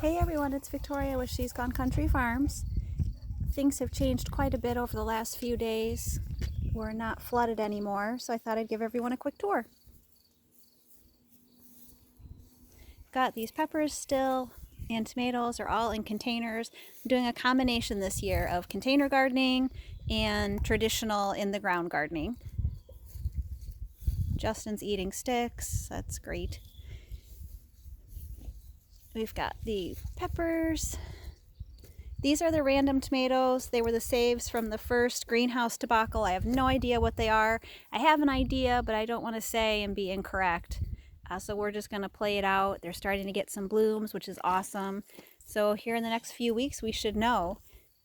Hey everyone, it's Victoria with She's Gone Country Farms. Things have changed quite a bit over the last few days. We're not flooded anymore, so I thought I'd give everyone a quick tour. Got these peppers still, and tomatoes are all in containers. I'm doing a combination this year of container gardening and traditional in the ground gardening. Justin's eating sticks, that's great. We've got the peppers. These are the random tomatoes. They were the saves from the first greenhouse debacle. I have no idea what they are. I have an idea, but I don't want to say and be incorrect. So we're just going to play it out. They're starting to get some blooms, which is awesome. So here in the next few weeks, we should know.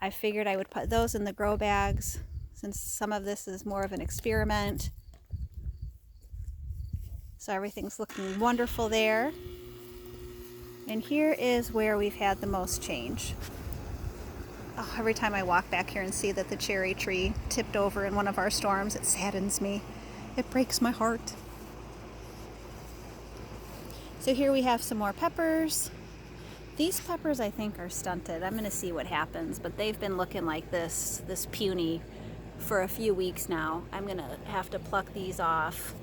I figured I would put those in the grow bags since some of this is more of an experiment. So everything's looking wonderful there. And here is where we've had the most change. Oh, every time I walk back here and see that the cherry tree tipped over in one of our storms, it saddens me. It breaks my heart. So here we have some more peppers. These peppers I think are stunted. I'm going to see what happens, but they've been looking like this puny for a few weeks now. I'm going to have to pluck these off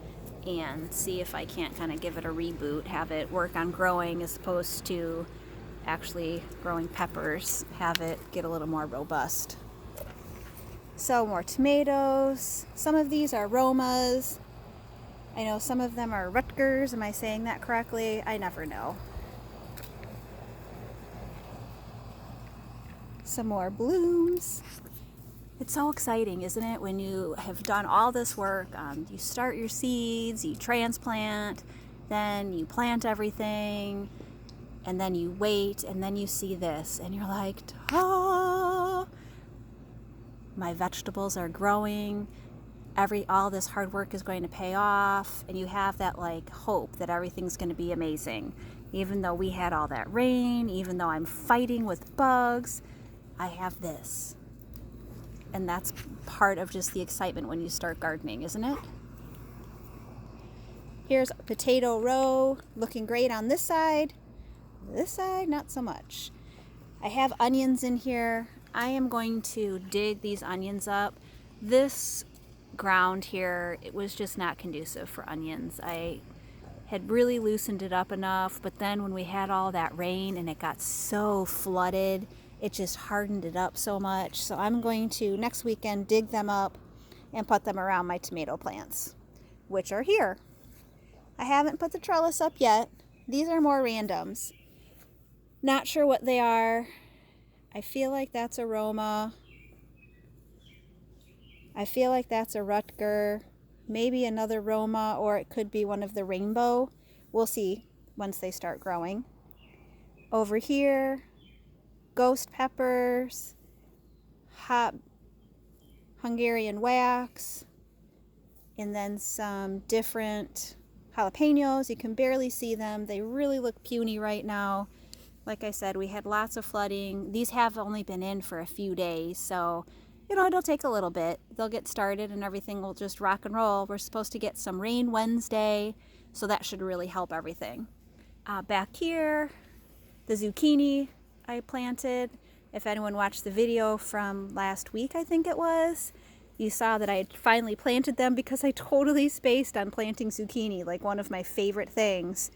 and see if I can't kind of give it a reboot, have it work on growing as opposed to actually growing peppers, have it get a little more robust. So more tomatoes. Some of these are Romas. I know some of them are Rutgers. Am I saying that correctly? I never know. Some more blooms. It's so exciting, isn't it, when you have done all this work. You start your seeds, you transplant, then you plant everything, and then you wait, and then you see this, and you're like, ah, my vegetables are growing. All this hard work is going to pay off, and you have that like hope that everything's going to be amazing. Even though we had all that rain, even though I'm fighting with bugs, I have this. And that's part of just the excitement when you start gardening, isn't it? Here's a potato row, looking great on this side. This side, not so much. I have onions in here. I am going to dig these onions up. This ground here, it was just not conducive for onions. I had really loosened it up enough, but then when we had all that rain and it got so flooded, it just hardened it up so much. So I'm going to next weekend dig them up and put them around my tomato plants, which are here. I haven't put the trellis up yet. These are more randoms. Not sure what they are. I feel like that's a Roma. I feel like that's a Rutger. Maybe another Roma, or it could be one of the rainbow. We'll see once they start growing. Over here, ghost peppers, hot Hungarian wax, and then some different jalapenos. You can barely see them. They really look puny right now. Like I said, we had lots of flooding. These have only been in for a few days, so it'll take a little bit. They'll get started and everything will just rock and roll. We're supposed to get some rain Wednesday, so that should really help everything. Back here, the zucchini I planted. If anyone watched the video from last week, I think it was, you saw that I had finally planted them because I totally spaced on planting zucchini, like one of my favorite things,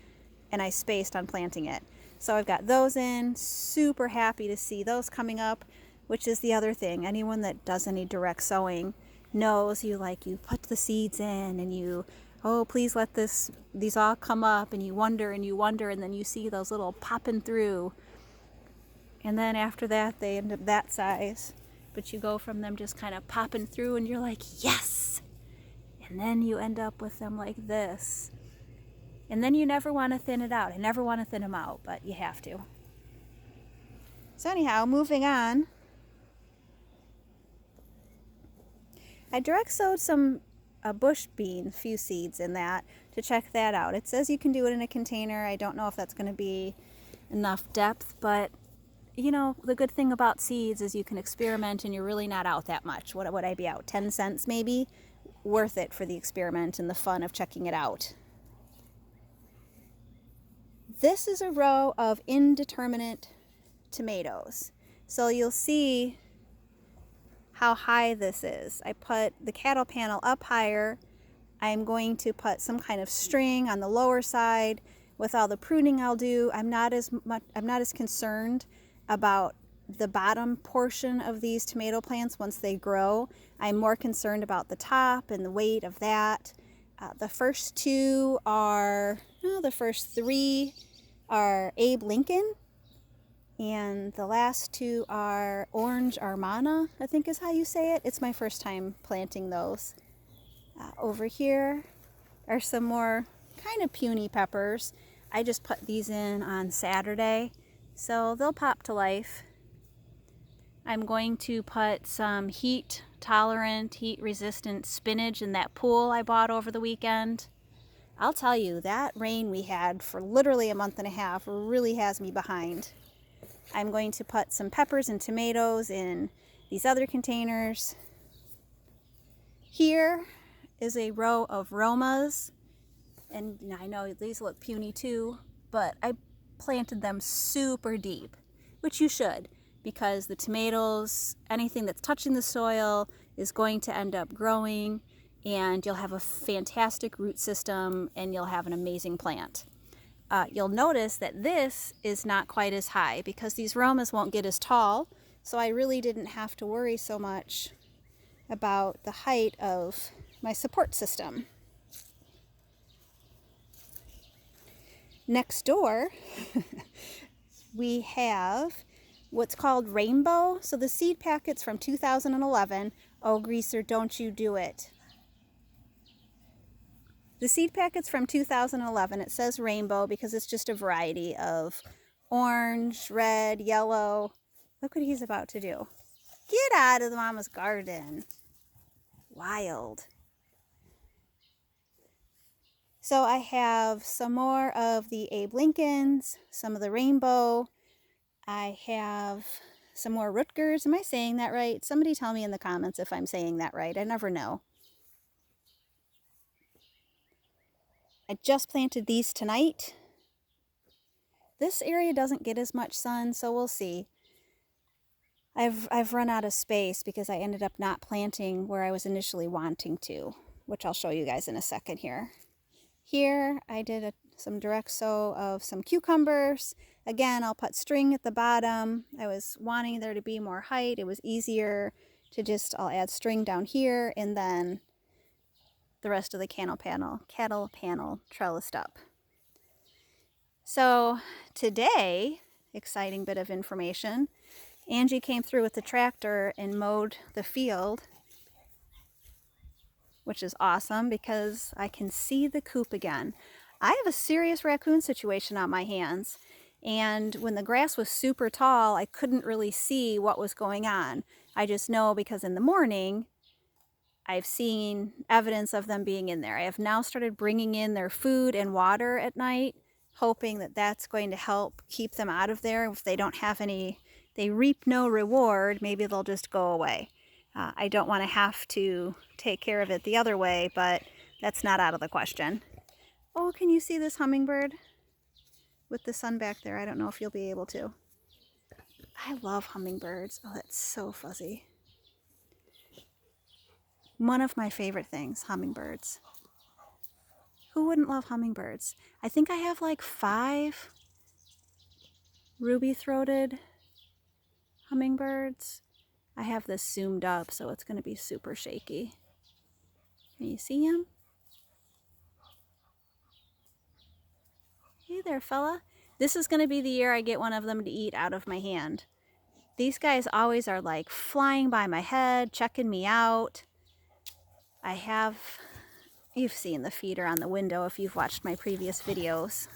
and I spaced on planting it. So I've got those in, super happy to see those coming up, which is the other thing. Anyone that does any direct sowing knows you put the seeds in and you, oh, please let these all come up, and you wonder, and then you see those little popping through. And then after that, they end up that size. But you go from them just kind of popping through and you're like, yes! And then you end up with them like this. And then you never want to thin it out. I never want to thin them out, but you have to. So anyhow, moving on. I direct sowed some bush bean, a few seeds in that to check that out. It says you can do it in a container. I don't know if that's going to be enough depth, but you know, the good thing about seeds is you can experiment and you're really not out that much. What would I be out? 10 cents maybe? Worth it for the experiment and the fun of checking it out. This is a row of indeterminate tomatoes. So you'll see how high this is. I put the cattle panel up higher. I'm going to put some kind of string on the lower side. With all the pruning I'll do, I'm not as concerned about the bottom portion of these tomato plants once they grow. I'm more concerned about the top and the weight of that. The first three are Abe Lincoln, and the last two are Orange Armana, I think is how you say it. It's my first time planting those. Over here are some more kind of puny peppers. I just put these in on Saturday, so they'll pop to life. I'm going to put some heat-tolerant, heat-resistant spinach in that pool I bought over the weekend. I'll tell you, that rain we had for literally a month and a half really has me behind. I'm going to put some peppers and tomatoes in these other containers. Here is a row of Romas, and I know these look puny too, but I planted them super deep, which you should, because the tomatoes, anything that's touching the soil is going to end up growing, and you'll have a fantastic root system and you'll have an amazing plant. You'll notice that this is not quite as high because these Romas won't get as tall, so I really didn't have to worry so much about the height of my support system. Next door, we have what's called Rainbow. So the seed packets from 2011. Oh, Greaser, don't you do it. The seed packets from 2011, it says Rainbow because it's just a variety of orange, red, yellow. Look what he's about to do. Get out of the mama's garden. Wild. So I have some more of the Abe Lincolns, some of the Rainbow. I have some more Rutgers. Am I saying that right? Somebody tell me in the comments if I'm saying that right. I never know. I just planted these tonight. This area doesn't get as much sun, so we'll see. I've run out of space because I ended up not planting where I was initially wanting to, which I'll show you guys in a second here. Here I did some direct sow of some cucumbers. Again, I'll put string at the bottom. I was wanting there to be more height. It was easier to I'll add string down here, and then the rest of the cattle panel trellised up. So today, exciting bit of information, Angie came through with the tractor and mowed the field, which is awesome because I can see the coop again. I have a serious raccoon situation on my hands, and when the grass was super tall, I couldn't really see what was going on. I just know because in the morning, I've seen evidence of them being in there. I have now started bringing in their food and water at night, hoping that that's going to help keep them out of there. If they don't have they reap no reward, maybe they'll just go away. I don't want to have to take care of it the other way, but that's not out of the question. Oh, can you see this hummingbird with the sun back there? I don't know if you'll be able to. I love hummingbirds. Oh, that's so fuzzy. One of my favorite things, hummingbirds. Who wouldn't love hummingbirds? I think I have like 5 ruby-throated hummingbirds. I have this zoomed up, so it's going to be super shaky. Can you see him? Hey there, fella. This is going to be the year I get one of them to eat out of my hand. These guys always are like flying by my head, checking me out. You've seen the feeder on the window if you've watched my previous videos.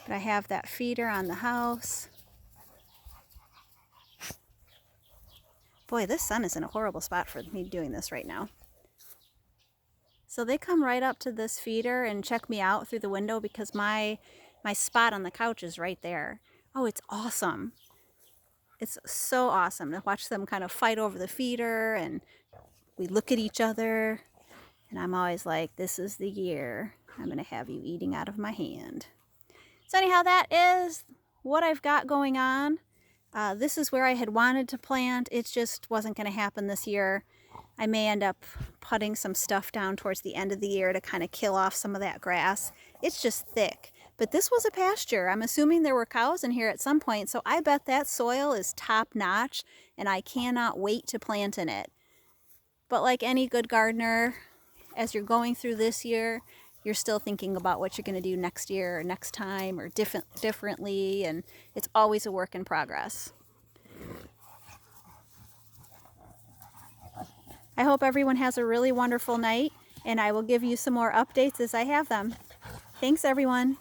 But I have that feeder on the house. Boy, this sun is in a horrible spot for me doing this right now. So they come right up to this feeder and check me out through the window because my spot on the couch is right there. Oh, it's awesome. It's so awesome to watch them kind of fight over the feeder, and we look at each other, and I'm always like, this is the year. I'm going to have you eating out of my hand. So anyhow, that is what I've got going on. This is where I had wanted to plant. It just wasn't going to happen this year. I may end up putting some stuff down towards the end of the year to kind of kill off some of that grass. It's just thick. But this was a pasture. I'm assuming there were cows in here at some point, so I bet that soil is top notch, and I cannot wait to plant in it. But like any good gardener, as you're going through this year, you're still thinking about what you're going to do next year or next time or differently, and it's always a work in progress. I hope everyone has a really wonderful night, and I will give you some more updates as I have them. Thanks, everyone.